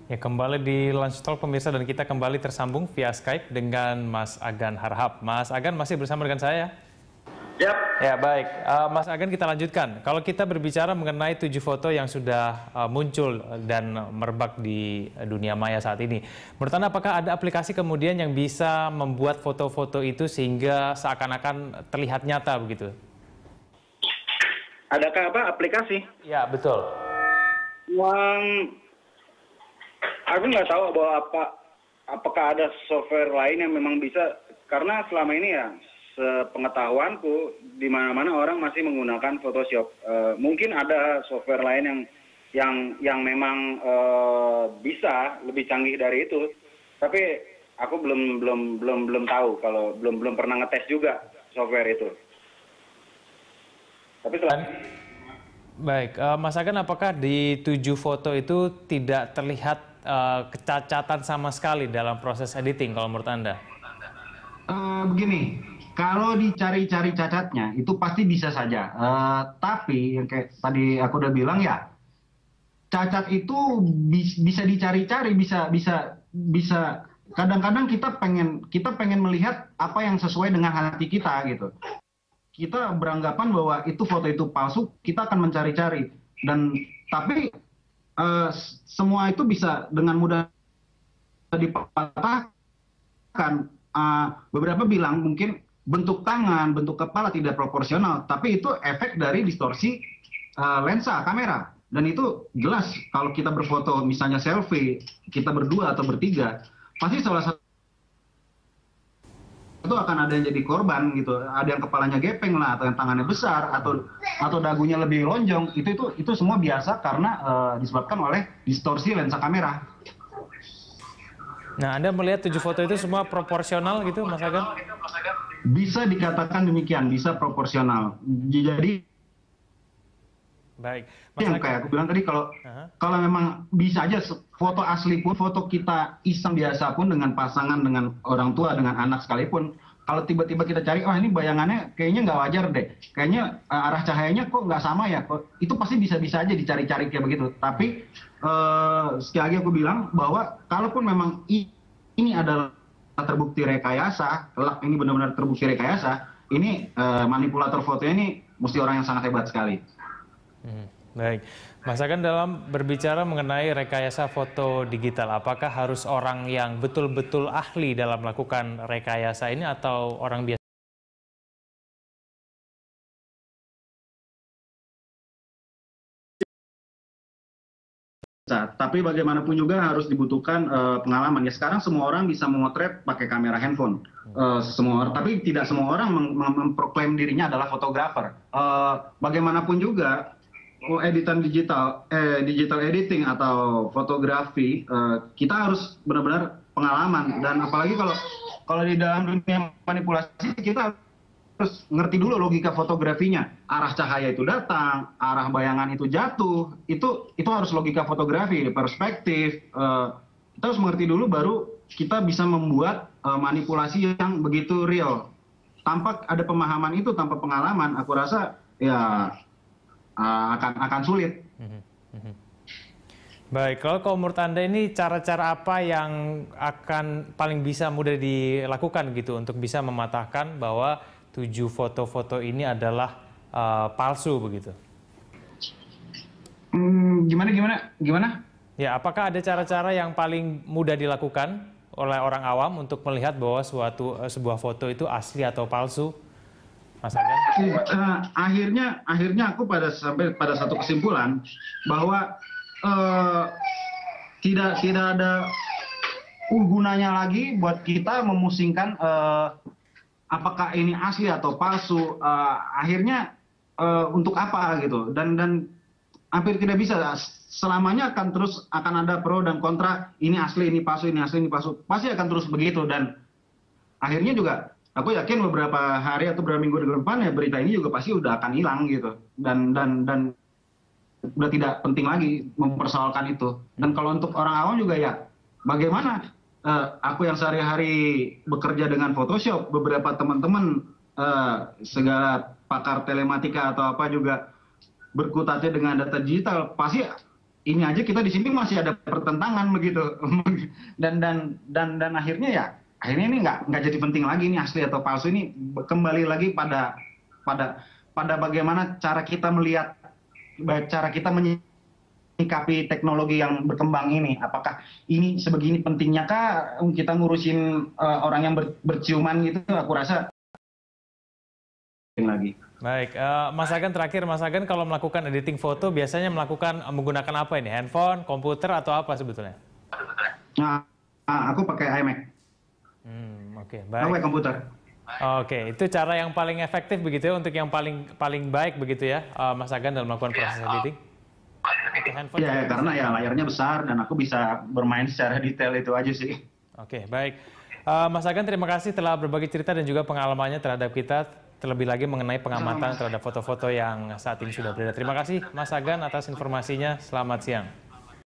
Ya, kembali di Lunch Talk pemirsa dan kita kembali tersambung via Skype dengan Mas Agan Harhab. Mas Agan masih bersama dengan saya? Yap. Ya, baik. Mas Agan, kita lanjutkan. Kalau kita berbicara mengenai 7 foto yang sudah muncul dan merebak di dunia maya saat ini. Menurut Anda apakah ada aplikasi kemudian yang bisa membuat foto-foto itu sehingga seakan-akan terlihat nyata begitu? Adakah aplikasi? Ya, betul. Aku nggak tahu bahwa apakah ada software lain yang memang bisa, karena selama ini ya sepengetahuanku di mana-mana orang masih menggunakan Photoshop. Mungkin ada software lain yang memang bisa lebih canggih dari itu, tapi aku belum tahu, kalau belum pernah ngetes juga software itu. Tapi Baik, Mas Agan, apakah di 7 foto itu tidak terlihat kecacatan sama sekali dalam proses editing kalau menurut Anda? Begini, kalau dicari-cari cacatnya itu pasti bisa saja. Tapi yang kayak tadi aku udah bilang ya, cacat itu bisa dicari-cari, bisa. Kadang-kadang kita pengen melihat apa yang sesuai dengan hati kita gitu. Kita beranggapan bahwa itu foto itu palsu, kita akan mencari-cari. Tapi semua itu bisa dengan mudah dipatahkan. Beberapa bilang mungkin bentuk tangan, bentuk kepala tidak proporsional, tapi itu efek dari distorsi lensa kamera. Dan itu jelas kalau kita berfoto misalnya selfie, kita berdua atau bertiga, pasti salah satu itu akan ada yang jadi korban gitu, ada yang kepalanya gepeng lah, atau yang tangannya besar, atau dagunya lebih lonjong. Itu semua biasa karena disebabkan oleh distorsi lensa kamera. Nah, Anda melihat 7 foto itu semua proporsional gitu, Mas Agan? Bisa dikatakan demikian, bisa proporsional. Jadi baik. Yang kayak aku bilang tadi, kalau memang bisa aja foto asli pun, foto kita iseng biasa pun dengan pasangan, dengan orang tua, dengan anak sekalipun, kalau tiba-tiba kita cari, oh ini bayangannya kayaknya nggak wajar deh, kayaknya arah cahayanya kok nggak sama ya, itu pasti bisa-bisa aja dicari-cari kayak begitu. Tapi sekali lagi aku bilang bahwa kalaupun memang ini adalah terbukti rekayasa, kelak ini benar-benar terbukti rekayasa, ini manipulator fotonya ini mesti orang yang sangat hebat sekali. Baik, Mas Agan, dalam berbicara mengenai rekayasa foto digital, apakah harus orang yang betul-betul ahli dalam melakukan rekayasa ini atau orang biasa? Tapi bagaimanapun juga harus dibutuhkan pengalaman. Ya sekarang semua orang bisa memotret pakai kamera handphone. Semua orang, tapi tidak semua orang memproklaim dirinya adalah fotografer. Bagaimanapun juga editan digital editing atau fotografi, kita harus benar-benar pengalaman. Dan apalagi kalau di dalam dunia manipulasi, kita harus ngerti dulu logika fotografinya. Arah cahaya itu datang, arah bayangan itu jatuh, itu harus logika fotografi, perspektif. Kita harus mengerti dulu, baru kita bisa membuat manipulasi yang begitu real. Tanpa ada pemahaman itu, tanpa pengalaman, aku rasa ya akan sulit. Baik, kalau menurut Anda ini cara-cara apa yang akan paling bisa mudah dilakukan gitu untuk bisa mematahkan bahwa 7 foto-foto ini adalah palsu begitu? Gimana? Ya, apakah ada cara-cara yang paling mudah dilakukan oleh orang awam untuk melihat bahwa sebuah foto itu asli atau palsu? Mas Agan? Akhirnya aku sampai pada satu kesimpulan bahwa tidak ada gunanya lagi buat kita memusingkan apakah ini asli atau palsu. Akhirnya untuk apa gitu, dan hampir tidak bisa. Selamanya akan ada pro dan kontra, ini asli, ini palsu, ini asli, ini palsu, pasti akan terus begitu. Dan akhirnya juga aku yakin beberapa hari atau beberapa minggu ke depan ya berita ini juga pasti udah akan hilang gitu, dan udah tidak penting lagi mempersoalkan itu. Dan kalau untuk orang awam juga ya bagaimana, aku yang sehari-hari bekerja dengan Photoshop, beberapa teman-teman segala pakar telematika atau apa juga berkutatnya dengan data digital, pasti ini aja kita di sini masih ada pertentangan begitu. Dan akhirnya ini nggak jadi penting lagi ini asli atau palsu, ini kembali lagi pada bagaimana cara kita melihat, cara kita menyikapi teknologi yang berkembang ini. Apakah ini sebegini pentingnya kah kita ngurusin orang yang berciuman gitu? Aku rasa lagi. Baik, Mas Agan terakhir, Mas Agan kalau melakukan editing foto biasanya menggunakan apa ini? Handphone, komputer atau apa sebetulnya? Nah, aku pakai iMac. Oke, Aku baik. pakai komputer. Oke, itu cara yang paling efektif begitu ya untuk yang paling baik begitu ya, Mas Agan dalam melakukan proses editing? Pakai handphone? Ya, karena ya layarnya besar dan aku bisa bermain secara detail, itu aja sih. Oke, baik. Mas Agan terima kasih telah berbagi cerita dan juga pengalamannya terhadap kita, terlebih lagi mengenai pengamatan terhadap foto-foto yang saat ini sudah beredar. Terima kasih Mas Agan atas informasinya. Selamat siang.